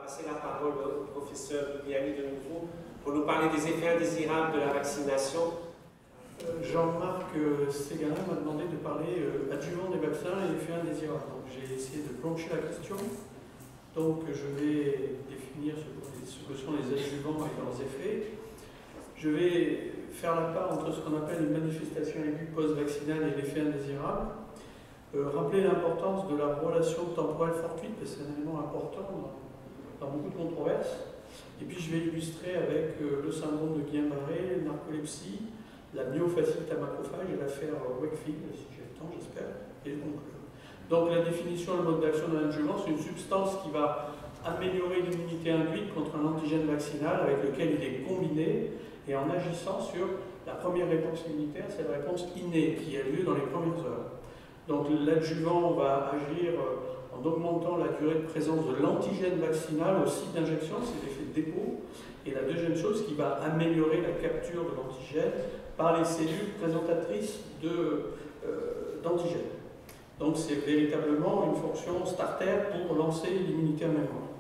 passer la parole au professeur Bialy de nouveau pour nous parler des effets indésirables de la vaccination. Jean-Marc Ségalin m'a demandé de parler adjuvant des vaccins et effets indésirables. Donc j'ai essayé de plancher la question. Donc je vais définir ce que sont les adjuvants et leurs effets. Je vais faire la part entre ce qu'on appelle une manifestation aiguë post-vaccinale et l'effet indésirable. Rappeler l'importance de la relation temporelle fortuite, parce que c'est un élément important dans beaucoup de controverses. Et puis je vais illustrer avec le syndrome de Guillain-Barré, la narcolepsie, la myofasciite à macrophage et l'affaire Wakefield, si j'ai le temps, j'espère, et conclure. Donc la définition, le mode d'action d'un adjuvant, c'est une substance qui va améliorer l'immunité induite contre un antigène vaccinal avec lequel il est combiné et en agissant sur la première réponse immunitaire, c'est la réponse innée qui a lieu dans les premières heures. Donc l'adjuvant va agir en augmentant la durée de présence de l'antigène vaccinal au site d'injection, c'est l'effet de dépôt. Et la deuxième chose qui va améliorer la capture de l'antigène par les cellules présentatrices d'antigène. Donc c'est véritablement une fonction starter pour lancer l'immunité en mémoire.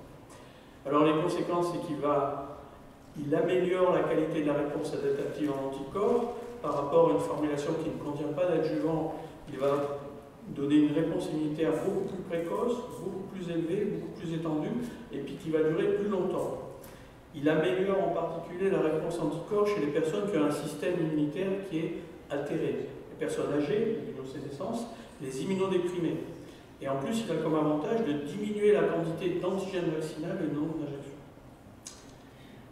Alors les conséquences, c'est qu'il améliore la qualité de la réponse adaptative en anticorps par rapport à une formulation qui ne contient pas d'adjuvant. Il va donner une réponse immunitaire beaucoup plus précoce, beaucoup plus élevée, beaucoup plus étendue, et puis qui va durer plus longtemps. Il améliore en particulier la réponse anticorps chez les personnes qui ont un système immunitaire qui est altéré. Les personnes âgées, l'immunosénescence, les immunodéprimés. Et en plus, il a comme avantage de diminuer la quantité d'antigène vaccinal et le nombre d'injections.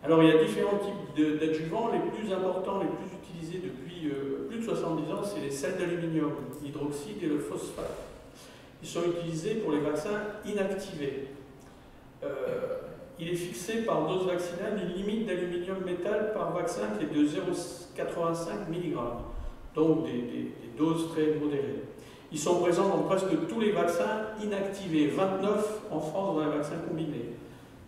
Alors, il y a différents types d'adjuvants. Les plus importants, les plus utilisés depuis plus de 70 ans, c'est les sels d'aluminium, l'hydroxyde et le phosphate. Ils sont utilisés pour les vaccins inactivés. Il est fixé par dose vaccinale une limite d'aluminium métal par vaccin qui est de 0,85 mg, donc des doses très modérées. Ils sont présents dans presque tous les vaccins inactivés, 29 en France dans les vaccins combinés.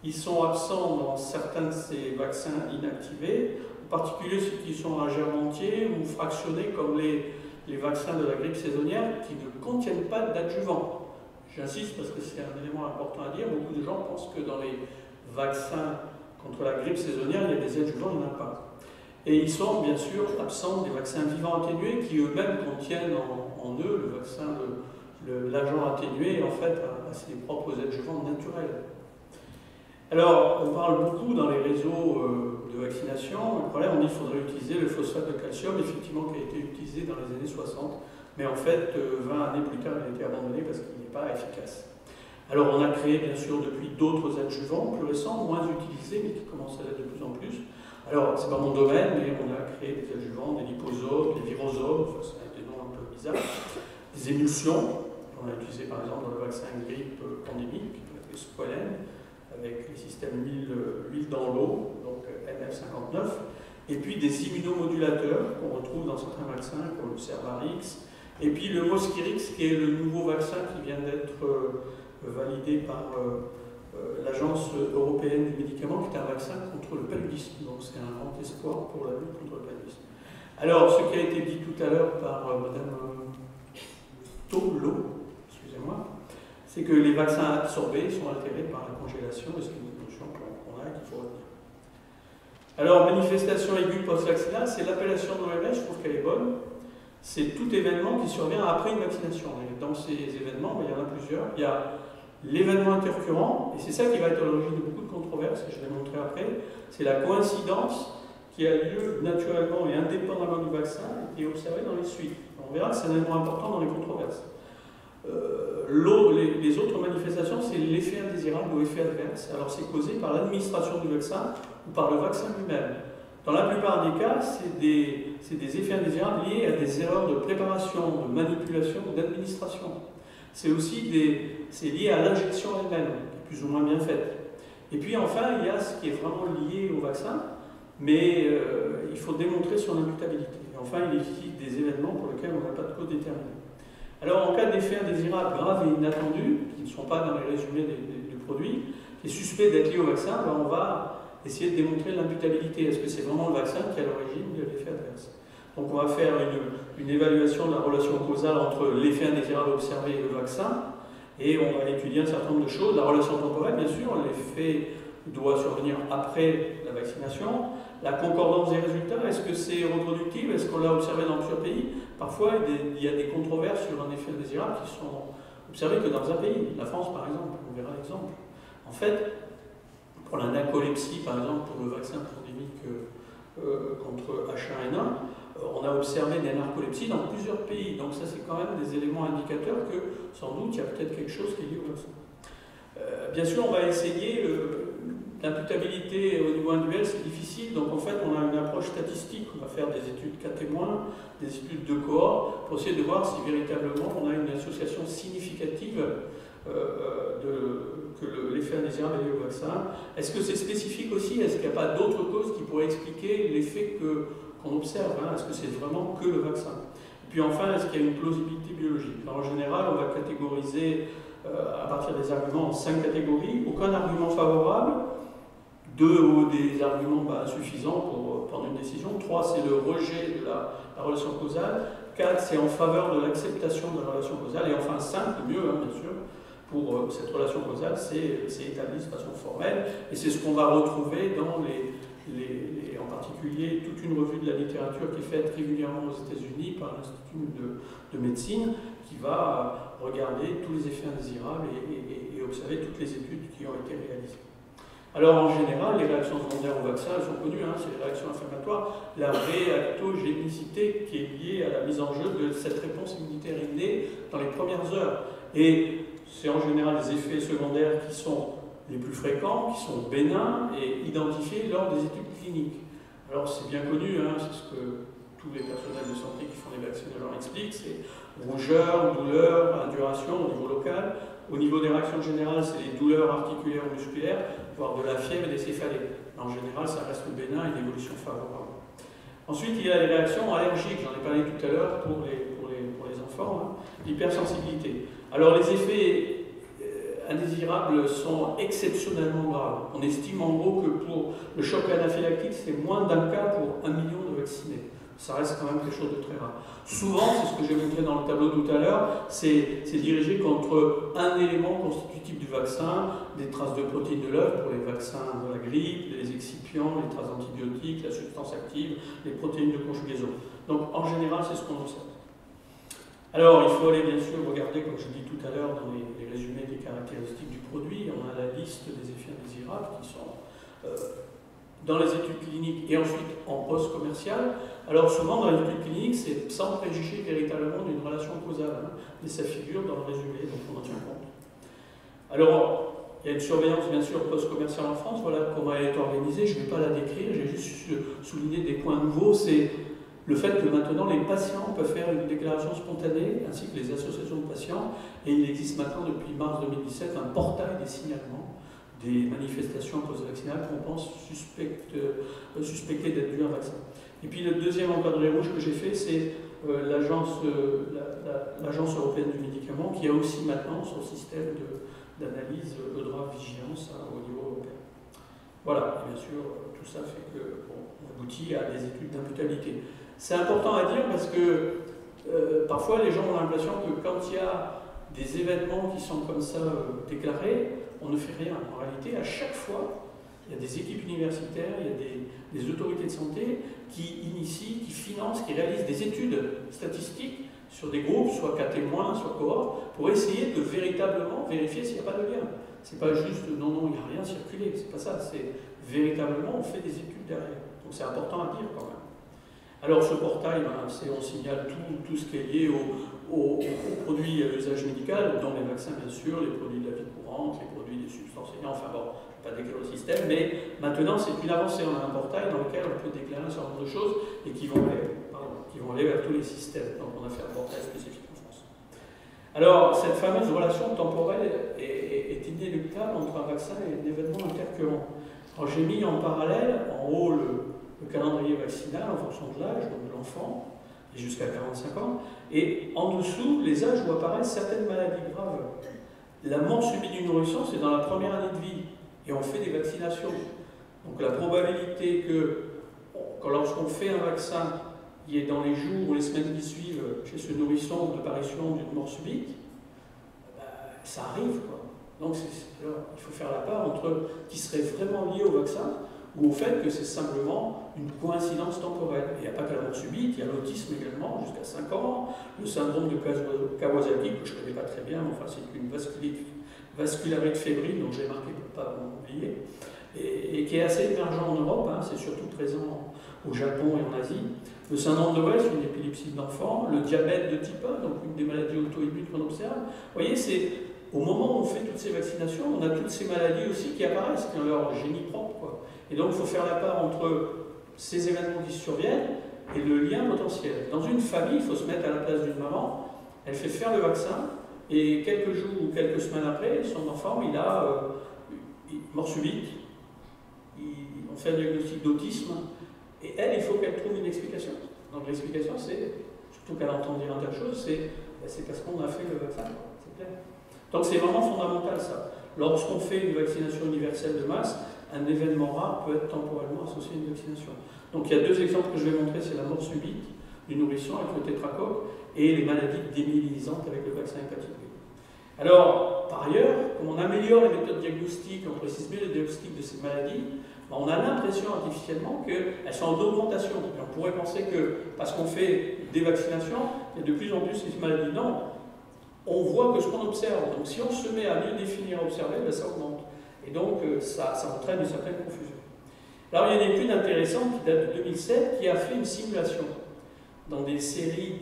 Ils sont absents dans certains de ces vaccins inactivés, en particulier ceux qui sont à germe entier ou fractionnés comme les vaccins de la grippe saisonnière qui ne contiennent pas d'adjuvant. J'insiste parce que c'est un élément important à dire. Beaucoup de gens pensent que dans les vaccins contre la grippe saisonnière, il y a des adjuvants, il n'y en a pas. Et ils sont bien sûr absents des vaccins vivants atténués qui eux-mêmes contiennent en eux le vaccin, l'agent atténué, en fait, à ses propres adjuvants naturels. Alors, on parle beaucoup dans les réseaux de vaccination. Le problème, on dit qu'il faudrait utiliser le phosphate de calcium, effectivement, qui a été utilisé dans les années 60. Mais en fait, 20 années plus tard, il a été abandonné parce qu'il n'est pas efficace. Alors, on a créé, bien sûr, depuis d'autres adjuvants plus récents, moins utilisés, mais qui commencent à l'être de plus en plus. Alors, c'est pas mon domaine, mais on a créé des adjuvants, des liposomes, des virosomes, enfin, c'est des noms un peu bizarres, des émulsions. On a utilisé, par exemple, dans le vaccin grippe pandémique, qui s'appelle Squalene, avec les systèmes huile dans l'eau, donc NF59, et puis des immunomodulateurs qu'on retrouve dans certains vaccins, comme le Cervarix, et puis le Mosquirix, qui est le nouveau vaccin qui vient d'être validé par l'Agence européenne du médicament, qui est un vaccin contre le paludisme. Donc c'est un grand espoir pour la lutte contre le paludisme. Alors, ce qui a été dit tout à l'heure par Madame Tolo, excusez-moi, c'est que les vaccins absorbés sont altérés par la congélation, et c'est une notion qu'on a et qu'il faut retenir. Alors, manifestation aiguë post-vaccinale, c'est l'appellation de l'OMS, je trouve qu'elle est bonne. C'est tout événement qui survient après une vaccination. Et dans ces événements, il y en a plusieurs. Il y a l'événement intercurrent, et c'est ça qui va être à l'origine de beaucoup de controverses, et je vais montrer après, c'est la coïncidence qui a lieu naturellement et indépendamment du vaccin et qui est observée dans les suites. On verra que c'est un élément important dans les controverses. Les autres manifestations, c'est l'effet indésirable ou effet adverse. Alors c'est causé par l'administration du vaccin ou par le vaccin lui-même. Dans la plupart des cas, c'est des effets indésirables liés à des erreurs de préparation, de manipulation ou d'administration. C'est aussi lié à l'injection elle-même, qui est plus ou moins bien faite. Et puis enfin, il y a ce qui est vraiment lié au vaccin, mais il faut démontrer son imputabilité. Et enfin, il existe des événements pour lesquels on n'a pas de cause déterminée. Alors, en cas d'effet indésirable grave et inattendu, qui ne sont pas dans les résumés du produit, qui est suspect d'être lié au vaccin, ben on va essayer de démontrer l'imputabilité. Est-ce que c'est vraiment le vaccin qui est à l'origine de l'effet adverse? Donc, on va faire une évaluation de la relation causale entre l'effet indésirable observé et le vaccin. Et on va étudier un certain nombre de choses. La relation temporelle, bien sûr, l'effet doit survenir après la vaccination. La concordance des résultats, est-ce que c'est reproductible? Est-ce qu'on l'a observé dans plusieurs pays? Parfois, il y a des controverses sur un effet indésirable qui sont observées que dans un pays. La France, par exemple, on verra l'exemple. En fait, pour la narcolepsie, par exemple, pour le vaccin pandémique contre H1N1, on a observé des narcolepsies dans plusieurs pays. Donc ça, c'est quand même des éléments indicateurs que, sans doute, il y a peut-être quelque chose qui est lié au vaccin. Bien sûr, on va essayer l'imputabilité au niveau individuel, c'est difficile. Donc en fait, on a une approche statistique. On va faire des études cas témoins, des études de cohorte, pour essayer de voir si véritablement on a une association significative que l'effet indésirable est lié au vaccin. Est-ce que c'est spécifique aussi? Est-ce qu'il n'y a pas d'autres causes qui pourraient expliquer l'effet qu'on observe, hein? Est-ce que c'est vraiment que le vaccin? Et puis enfin, est-ce qu'il y a une plausibilité biologique? Alors, en général, on va catégoriser à partir des arguments en 5 catégories. Aucun argument favorable. 2 ou des arguments insuffisants pour prendre une décision. 3, c'est le rejet de la relation causale. 4, c'est en faveur de l'acceptation de la relation causale. Et enfin 5, le mieux, hein, bien sûr, pour cette relation causale, c'est établi de façon formelle. Et c'est ce qu'on va retrouver dans en particulier toute une revue de la littérature qui est faite régulièrement aux États-Unis par l'Institut de médecine, qui va regarder tous les effets indésirables et observer toutes les études qui ont été réalisées. Alors en général, les réactions secondaires au vaccin, elles sont connues, hein, c'est les réactions inflammatoires, la réactogénicité qui est liée à la mise en jeu de cette réponse immunitaire innée dans les premières heures. Et c'est en général les effets secondaires qui sont les plus fréquents, qui sont bénins et identifiés lors des études cliniques. Alors c'est bien connu, hein, c'est ce que tous les personnels de santé qui font les vaccins leur expliquent, c'est rougeur, douleur, induration au niveau local. Au niveau des réactions générales, c'est les douleurs articulaires ou musculaires, voire de la fièvre et des céphalées. En général, ça reste bénin et une évolution favorable. Ensuite, il y a les réactions allergiques, j'en ai parlé tout à l'heure pour les enfants, hein, l'hypersensibilité. Alors les effets indésirables sont exceptionnellement graves. On estime en gros que pour le choc anaphylactique, c'est moins d'un cas pour 1 million de vaccinés. Ça reste quand même quelque chose de très rare. Souvent, c'est ce que j'ai montré dans le tableau tout à l'heure, c'est dirigé contre un élément constitutif du vaccin, des traces de protéines de l'œuf pour les vaccins de la grippe, les excipients, les traces antibiotiques, la substance active, les protéines de conjugaison. Donc en général, c'est ce qu'on observe. Alors, il faut aller bien sûr regarder, comme je dis tout à l'heure, dans les résumés des caractéristiques du produit. On a la liste des effets indésirables qui sont dans les études cliniques et ensuite en post-commercial. Alors souvent dans les études cliniques, c'est sans préjuger véritablement d'une relation causale, hein, mais ça figure dans le résumé, donc on en tient compte. Alors, il y a une surveillance bien sûr post-commerciale en France, voilà comment elle est organisée, je ne vais pas la décrire, j'ai juste souligné des points nouveaux, c'est le fait que maintenant les patients peuvent faire une déclaration spontanée, ainsi que les associations de patients, et il existe maintenant depuis mars 2017 un portail des signalements des manifestations post-vaccinales qu'on pense suspecter d'être dues à un vaccin. Et puis le deuxième encadré rouge que j'ai fait, c'est l'Agence européenne du médicament, qui a aussi maintenant son système d'analyse EUDRA-vigilance au niveau européen. Voilà, et bien sûr, tout ça fait qu'on aboutit à des études d'imputabilité. C'est important à dire parce que parfois les gens ont l'impression que quand il y a des événements qui sont comme ça déclarés, on ne fait rien. En réalité, à chaque fois, il y a des équipes universitaires, il y a des autorités de santé qui initient, qui financent, qui réalisent des études statistiques sur des groupes, soit cas témoins, soit cohortes, pour essayer de véritablement vérifier s'il n'y a pas de lien. C'est pas juste non, il n'y a rien circulé, c'est pas ça, c'est véritablement on fait des études derrière. Donc c'est important à dire quand même. Alors ce portail, on signale tout ce qui est lié aux produits à usage médical, dont les vaccins bien sûr, les produits de la vie courante, les produits des substances ayant, enfin bon, je ne vais pas décrire le système, mais maintenant c'est une avancée, on a un portail dans lequel on peut déclarer un certain nombre de choses et qui vont aller vers tous les systèmes. Donc on a fait un portail spécifique en France. Alors cette fameuse relation temporelle est inéluctable entre un vaccin et un événement intercurrent. Alors j'ai mis en parallèle, en haut, le calendrier vaccinal en fonction de l'âge, donc de l'enfant, et jusqu'à 45 ans, et en dessous, les âges où apparaissent certaines maladies graves. La mort subite du nourrisson, c'est dans la première année de vie, et on fait des vaccinations. Donc la probabilité que, lorsqu'on fait un vaccin, il y ait dans les jours ou les semaines qui suivent chez ce nourrisson l'apparition d'une mort subite, ça arrive, quoi. Donc alors, il faut faire la part entre qui serait vraiment lié au vaccin ou au fait que c'est simplement une coïncidence temporelle. Il n'y a pas que la mort subite, il y a l'autisme également, jusqu'à 5 ans, le syndrome de Kawasaki, que je ne connais pas très bien, mais enfin c'est une vascularite fébrile, dont j'ai marqué pour ne pas m'oublier, et qui est assez émergent en Europe, hein, c'est surtout présent au Japon et en Asie. Le syndrome de West, une épilepsie de l'enfant, le diabète de type 1, donc une des maladies auto-immunes qu'on observe. Vous voyez, c'est au moment où on fait toutes ces vaccinations, on a toutes ces maladies aussi qui apparaissent, qui ont leur génie propre, quoi. Et donc il faut faire la part entre ces événements qui surviennent et le lien potentiel. Dans une famille, il faut se mettre à la place d'une maman, elle fait faire le vaccin, et quelques jours ou quelques semaines après, son enfant, il a mort subite, on fait un diagnostic d'autisme, et elle, il faut qu'elle trouve une explication. Donc l'explication, c'est, surtout qu'elle entend dire un tas de choses, c'est parce qu'on a fait le vaccin, c'est clair. Donc c'est vraiment fondamental ça. Lorsqu'on fait une vaccination universelle de masse, un événement rare peut être temporellement associé à une vaccination. Donc il y a deux exemples que je vais montrer, c'est la mort subite du nourrisson avec le tétracoque et les maladies démyélisantes avec le vaccin hépatite B. Alors, par ailleurs, comme on améliore les méthodes diagnostiques, on précise mieux les diagnostics de ces maladies, on a l'impression artificiellement qu'elles sont en augmentation. Et on pourrait penser que, parce qu'on fait des vaccinations, il y a de plus en plus ces maladies. Non, on voit que ce qu'on observe. Donc si on se met à mieux définir et observer, ben, ça augmente. Et donc ça entraîne une certaine confusion. Alors il y a une étude intéressante qui date de 2007 qui a fait une simulation dans des séries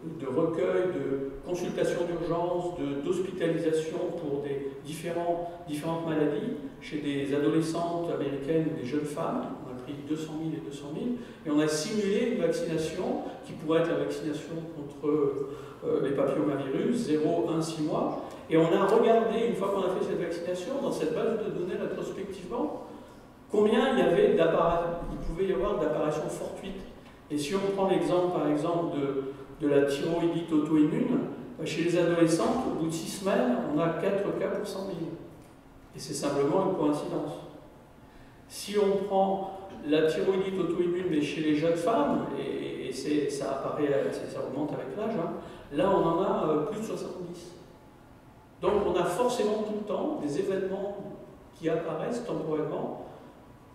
de recueils, de consultations d'urgence, d'hospitalisation pour des différentes maladies chez des adolescentes américaines ou des jeunes femmes. On a pris 200 000 et 200 000 et on a simulé une vaccination qui pourrait être la vaccination contre les papillomavirus, 0, 1, 6 mois. Et on a regardé, une fois qu'on a fait cette vaccination, dans cette base de données rétrospectivement, combien il pouvait y avoir d'apparitions fortuites. Et si on prend l'exemple, par exemple, de la thyroïdite auto-immune, chez les adolescentes, au bout de 6 semaines, on a 4 cas pour 100 000. Et c'est simplement une coïncidence. Si on prend la thyroïdite auto-immune, mais chez les jeunes femmes, et ça augmente avec l'âge, hein, là on en a plus de 70. Donc on a forcément tout le temps des événements qui apparaissent temporairement,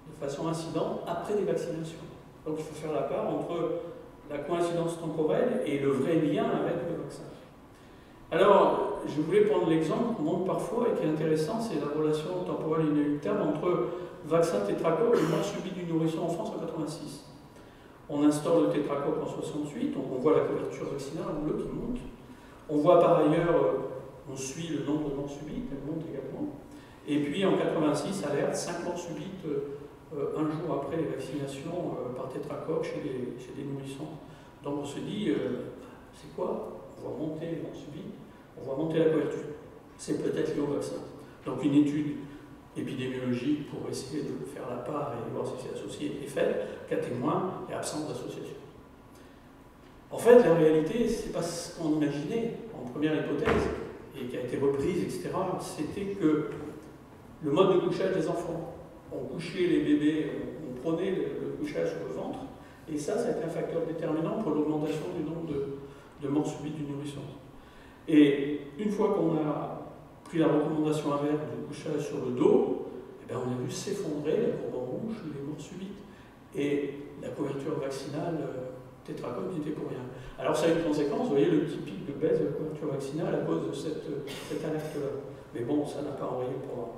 de façon incidente, après les vaccinations. Donc il faut faire la part entre la coïncidence temporelle et le vrai lien avec le vaccin. Alors, je voulais prendre l'exemple qu'on montre parfois et qui est intéressant, c'est la relation temporelle inéluctable entre vaccin tétracoque et mort subite du nourrisson en France en 86. On instaure le tétracoque en 68, donc on voit la couverture vaccinale en bleu qui monte. On voit par ailleurs, on suit le nombre de morts subites, elle monte également. Et puis en 86, alerte, 5 morts subites un jour après les vaccinations par tétracoque chez des nourrissons. Donc on se dit, c'est quoi? On va monter les morts subites, on va monter la couverture. C'est peut-être lié au vaccin. Donc une étude épidémiologique pour essayer de faire la part et voir si c'est associé est faite, cas témoin et absence d'association. En fait, la réalité, c'est pas ce qu'on imaginait en première hypothèse, et qui a été reprise, etc., c'était que le mode de couchage des enfants, on couchait les bébés, on prenait le couchage sur le ventre, et ça a été un facteur déterminant pour l'augmentation du nombre de morts subites du nourrisson. Et une fois qu'on a pris la recommandation inverse de couchage sur le dos, eh bien on a vu s'effondrer la courbe en rouge, les morts subites, et la couverture vaccinale tétracoque n'était pour rien. Alors ça a une conséquence, vous voyez le petit pic de baisse de la couverture vaccinale à cause de cette alerte-là. Mais bon, ça n'a pas enrayé le programme.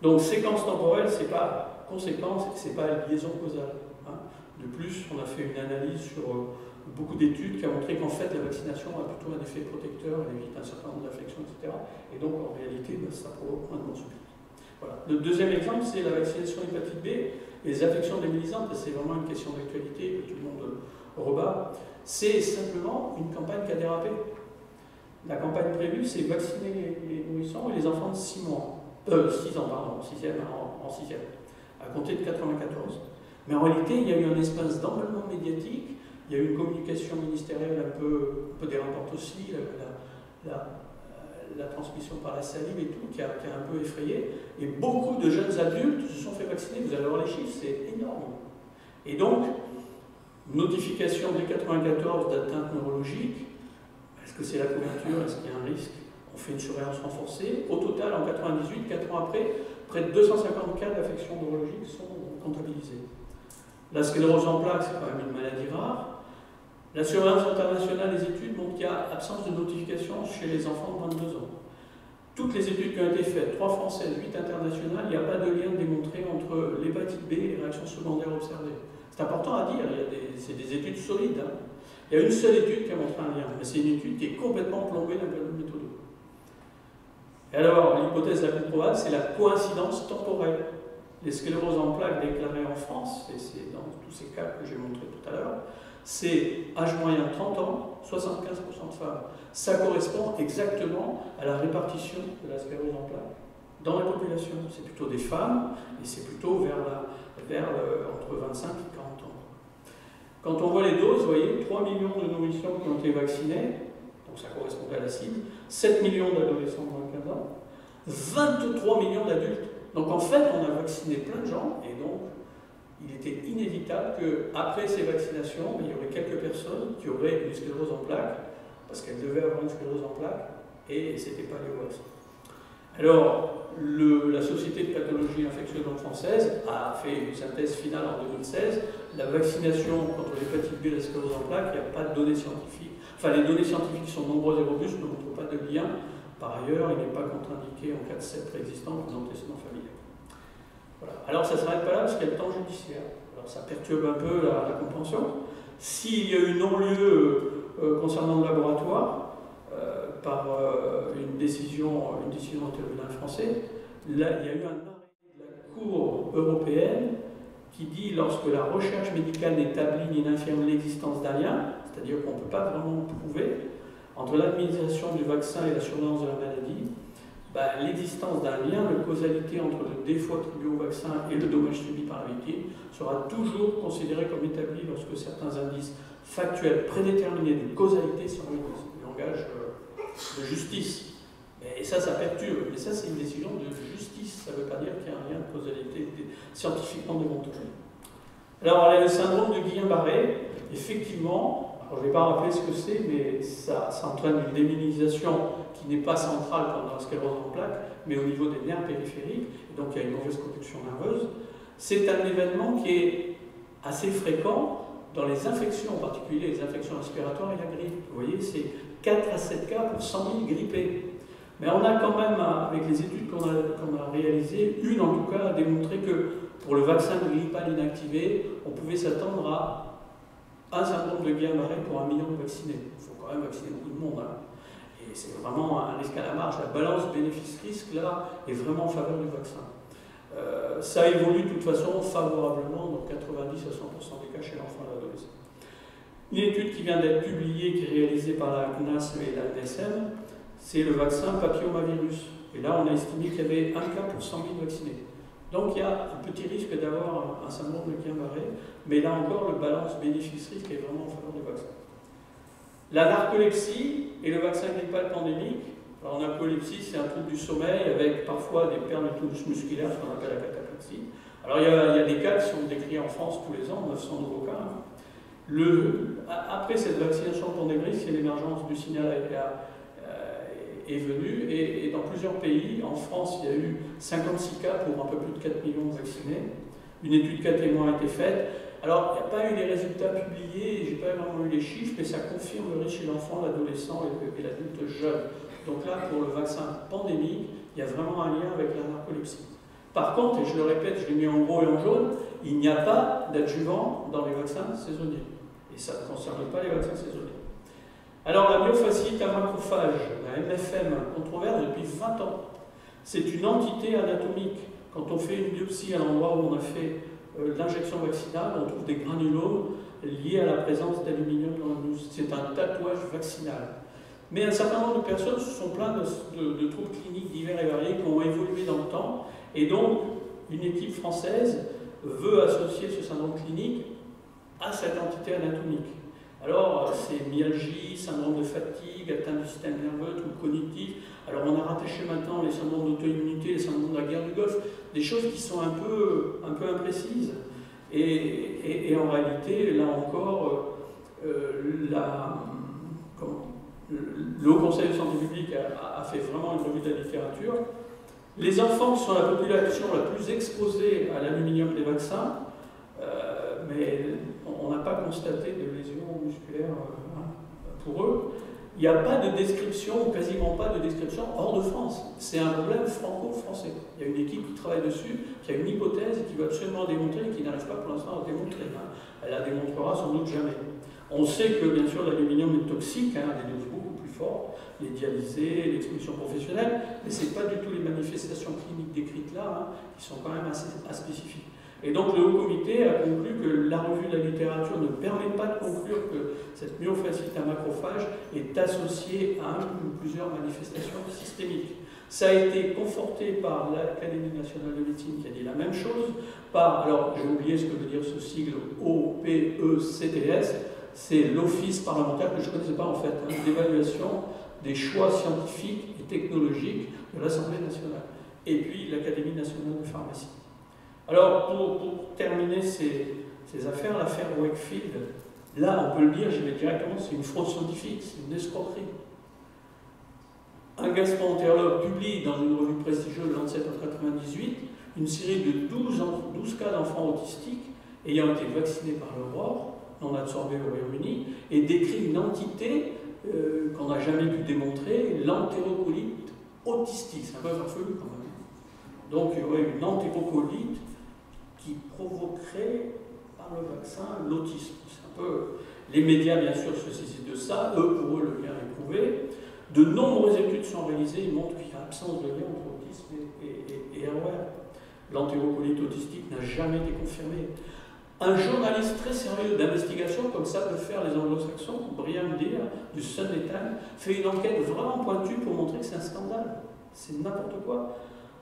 Donc séquence temporelle, c'est pas conséquence, c'est pas liaison causale. Hein. De plus, on a fait une analyse sur beaucoup d'études qui a montré qu'en fait la vaccination a plutôt un effet protecteur, elle évite un certain nombre d'infections, etc. Et donc en réalité, ça provoque moins de morts subites. Voilà. Le deuxième exemple, c'est la vaccination hépatite B, les affections démyélisantes, et c'est vraiment une question d'actualité que tout le monde rebat. C'est simplement une campagne qui a dérapé. La campagne prévue, c'est vacciner les nourrissons et les enfants de 6 mois. 6 ans, pardon, en 6e, à compter de 94. Mais en réalité, il y a eu un espace d'emballement médiatique, il y a eu une communication ministérielle un peu dérapante aussi, la transmission par la salive et tout, qui a un peu effrayé. Et beaucoup de jeunes adultes se sont fait vacciner, vous allez voir les chiffres, c'est énorme. Et donc, notification dès 94 d'atteinte neurologique, est-ce que c'est la couverture, est-ce qu'il y a un risque? On fait une surveillance renforcée. Au total, en 98, 4 ans après, près de 250 cas d'affections neurologiques sont comptabilisés. La sclérose en plaques, c'est quand même une maladie rare. La surveillance internationale des études montre qu'il y a absence de notification chez les enfants de 22 ans. Toutes les études qui ont été faites, 3 françaises, 8 internationales, il n'y a pas de lien démontré entre l'hépatite B et les réactions secondaires observées. C'est important à dire, c'est des études solides. Hein. Il y a une seule étude qui a montré un lien, mais c'est une étude qui est complètement plombée d'un point de vue méthodique. Et alors, l'hypothèse la plus probable, c'est la coïncidence temporelle. Les scléroses en plaques déclarées en France, et c'est dans tous ces cas que j'ai montré tout à l'heure, c'est âge moyen 30 ans, 75% de femmes. Ça correspond exactement à la répartition de la sclérose en plaques dans la population. C'est plutôt des femmes, et c'est plutôt entre 25 et 40 ans. Quand on voit les doses, vous voyez, 3 millions de nourrissons qui ont été vaccinés, donc ça correspondait à la cible, 7 millions d'adolescents de moins de 15 ans, 23 millions d'adultes. Donc en fait, on a vacciné plein de gens, et donc il était inévitable qu'après ces vaccinations, il y aurait quelques personnes qui auraient une sclérose en plaques, parce qu'elles devaient avoir une sclérose en plaques, et ce n'était pas les voisins. Alors, la Société de pathologie infectieuse française a fait une synthèse finale en 2016. La vaccination contre l'hépatite B et la sclérose en plaques, il n'y a pas de données scientifiques. Enfin, les données scientifiques sont nombreuses et robustes, ne montrent pas de lien. Par ailleurs, il n'est pas contre-indiqué en cas de septe préexistant ou d'antécédent familial. Voilà. Alors, ça ne s'arrête pas là parce qu'il y a le temps judiciaire. Alors, ça perturbe un peu la compréhension. S'il y a eu non-lieu concernant le laboratoire, par une décision au tribunal français, là, il y a eu un arrêt de la Cour européenne qui dit lorsque la recherche médicale n'établit ni n'infirme l'existence d'un lien, c'est-à-dire qu'on ne peut pas vraiment prouver, entre l'administration du vaccin et la surveillance de la maladie, l'existence d'un lien de causalité entre le défaut attribué au vaccin et le dommage subi par la victime sera toujours considéré comme établi lorsque certains indices factuels prédéterminés de causalité sont réunis. Le langage de justice. Et ça perturbe. Mais ça, c'est une décision de justice. Ça ne veut pas dire qu'il y a un lien de causalité scientifiquement démontré. Alors, le syndrome de Guillain-Barré, effectivement, alors je ne vais pas rappeler ce que c'est, mais ça entraîne une déminimisation qui n'est pas centrale comme dans la sclérose en plaques, mais au niveau des nerfs périphériques, et donc il y a une mauvaise conduction nerveuse. C'est un événement qui est assez fréquent dans les infections, en particulier les infections respiratoires et la grippe. Vous voyez, c'est 4 à 7 cas pour 100 000 grippés. Mais on a quand même, avec les études qu'on a réalisées, une en tout cas a démontré que pour le vaccin grippal inactivé, on pouvait s'attendre à un syndrome de Guillain-Barré pour 1 million de vaccinés. Il faut quand même vacciner beaucoup de monde. Hein. Et c'est vraiment un risque à la marge. La balance bénéfice-risque, là, est vraiment en faveur du vaccin. Ça évolue de toute façon favorablement, donc 90 à 100% des cas chez l'enfant et l'adolescent. Une étude qui vient d'être publiée, qui est réalisée par la CNAS et la NSM, c'est le vaccin papillomavirus. Et là, on a estimé qu'il y avait 1 cas pour 100 000 vaccinés. Donc il y a un petit risque d'avoir un syndrome de Guillain-Barré, mais là encore, le balance bénéfice-risque est vraiment en faveur du vaccin. La narcolepsie et le vaccin grippal pandémique. Alors, la narcolepsie, c'est un trouble du sommeil avec parfois des pertes de tonus musculaire, ce qu'on appelle la cataplexie. Alors, il y a des cas qui sont décrits en France tous les ans, 900 nouveaux cas. Après cette vaccination pandémique, c'est l'émergence du signal est venue, et dans plusieurs pays, en France, il y a eu 56 cas pour un peu plus de 4 millions de vaccinés. Une étude cas témoin a été faite. Alors, il n'y a pas eu les résultats publiés, je n'ai pas vraiment eu les chiffres, mais ça confirme le risque chez l'enfant, l'adolescent et l'adulte jeune. Donc là, pour le vaccin pandémique, il y a vraiment un lien avec la narcolepsie. Par contre, et je le répète, je l'ai mis en gros et en jaune, il n'y a pas d'adjuvant dans les vaccins saisonniers. Et ça ne concerne pas les vaccins saisonniers. Alors, la myofasciite à macrophage, la MFM, controverse depuis 20 ans. C'est une entité anatomique. Quand on fait une biopsie à l'endroit où on a fait l'injection vaccinale, on trouve des granulomes liés à la présence d'aluminium dans le muscle. C'est un tatouage vaccinal. Mais un certain nombre de personnes se sont plaintes de troubles cliniques divers et variés qui ont évolué dans le temps. Et donc, une équipe française veut associer ce syndrome clinique à cette entité anatomique. Alors, c'est myalgie, syndrome de fatigue, atteinte du système nerveux, troubles cognitifs. Alors, on a rattaché maintenant les syndromes d'auto-immunité, les syndromes de la guerre du Golfe, des choses qui sont un peu imprécises. Et en réalité, là encore, le Haut Conseil de santé publique a fait vraiment une revue de la littérature. Les enfants qui sont la population la plus exposée à l'aluminium des vaccins, mais on n'a pas constaté de lésions musculaires pour eux. Il n'y a pas de description, ou quasiment pas de description hors de France. C'est un problème franco-français. Il y a une équipe qui travaille dessus, qui a une hypothèse et qui va absolument démontrer et qui n'arrive pas pour l'instant à démontrer. Elle la démontrera sans doute jamais. On sait que bien sûr l'aluminium est toxique, à des doses beaucoup plus fortes, les dialysés, l'exposition professionnelle, mais ce n'est pas du tout les manifestations cliniques décrites là, qui sont quand même assez spécifiques. Et donc le Haut Comité a conclu que la revue de la littérature ne permet pas de conclure que cette myofasciite à macrophage est associée à une ou plusieurs manifestations systémiques. Ça a été conforté par l'Académie nationale de médecine qui a dit la même chose, alors j'ai oublié ce que veut dire ce sigle OPECTS, c'est l'Office parlementaire que je ne connaissais pas en fait, d'évaluation des choix scientifiques et technologiques de l'Assemblée nationale, et puis l'Académie nationale de pharmacie. Alors, pour terminer ces affaires, l'affaire Wakefield, là, on peut le dire, j'y vais directement, c'est une fraude scientifique, c'est une escroquerie. Un gastroentérologue publie dans une revue prestigieuse, Lancet en 1998, une série de 12 cas d'enfants autistiques ayant été vaccinés par l'aurore, non absorbés au Royaume-Uni, et décrit une entité qu'on n'a jamais pu démontrer, l'entérocolite autistique. C'est un peu farfelu quand même. Donc, il y aurait une entérocolite qui provoquerait par le vaccin l'autisme. C'est un peu... Les médias, bien sûr, se saisissent de ça. Pour eux, le lien est prouvé. De nombreuses études sont réalisées. Ils montrent qu'il y a absence de lien entre autisme et ROR. L'entérocolite autistique n'a jamais été confirmée. Un journaliste très sérieux d'investigation, comme ça peut faire les anglo-saxons, Brian Deer, du Sunday Times, fait une enquête vraiment pointue pour montrer que c'est un scandale. C'est n'importe quoi.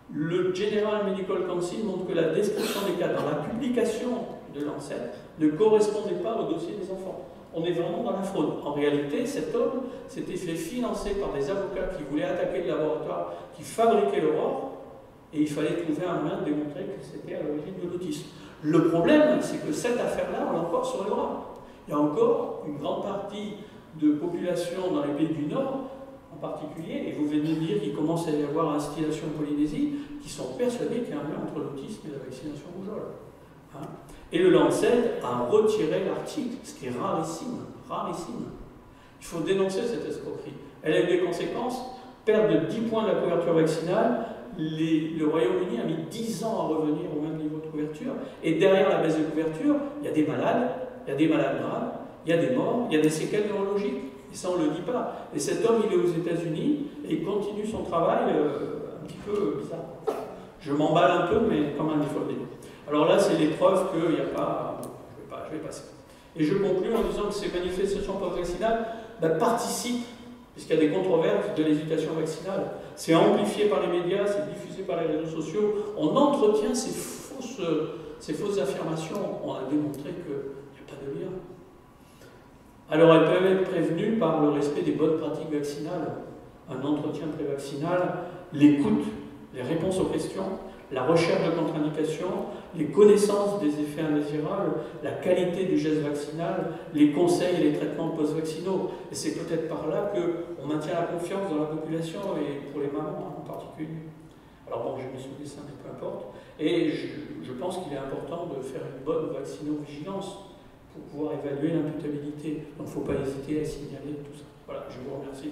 Le General Medical Council montre que la description des cas dans la publication de Lancet ne correspondait pas au dossier des enfants. On est vraiment dans la fraude. En réalité, cet homme s'était fait financer par des avocats qui voulaient attaquer le laboratoire qui fabriquait l'aurore, et il fallait trouver un moyen de démontrer que c'était à l'origine de l'autisme. Le problème, c'est que cette affaire-là, on l'a encore sur les bras. Il y a encore une grande partie de population dans les pays du Nord, en particulier, et vous venez de dire qu'il commence à y avoir instillation en Polynésie, qui sont persuadés qu'il y a un lien entre l'autisme et la vaccination rougeole. Et le Lancet a retiré l'article, ce qui est rarissime, rarissime. Il faut dénoncer cette escroquerie. Elle a eu des conséquences, perte de 10 points de la couverture vaccinale, le Royaume-Uni a mis 10 ans à revenir au même niveau de couverture, et derrière la baisse de couverture, il y a des malades graves, il y a des morts, il y a des séquelles neurologiques. Et ça, on ne le dit pas. Et cet homme, il est aux États-Unis et il continue son travail un petit peu bizarre. Je m'emballe un peu, mais quand même, il faut le dire. Alors là, c'est les preuves qu'il n'y a pas... Je vais passer. Et je conclue en disant que ces manifestations post-vaccinales participent, puisqu'il y a des controverses, de l'hésitation vaccinale. C'est amplifié par les médias, c'est diffusé par les réseaux sociaux. On entretient ces fausses affirmations. On a démontré qu'il n'y a pas de lien. Alors elles peuvent être prévenues par le respect des bonnes pratiques vaccinales, un entretien prévaccinal, l'écoute, les réponses aux questions, la recherche de contre-indications, les connaissances des effets indésirables, la qualité du geste vaccinal, les conseils et les traitements post-vaccinaux. Et c'est peut-être par là qu'on maintient la confiance dans la population et pour les mamans en particulier. Alors bon, je me suis dit ça, mais peu importe. Et je pense qu'il est important de faire une bonne vaccinovigilance pour pouvoir évaluer l'imputabilité. Donc il ne faut pas hésiter à signaler tout ça. Voilà, je vous remercie.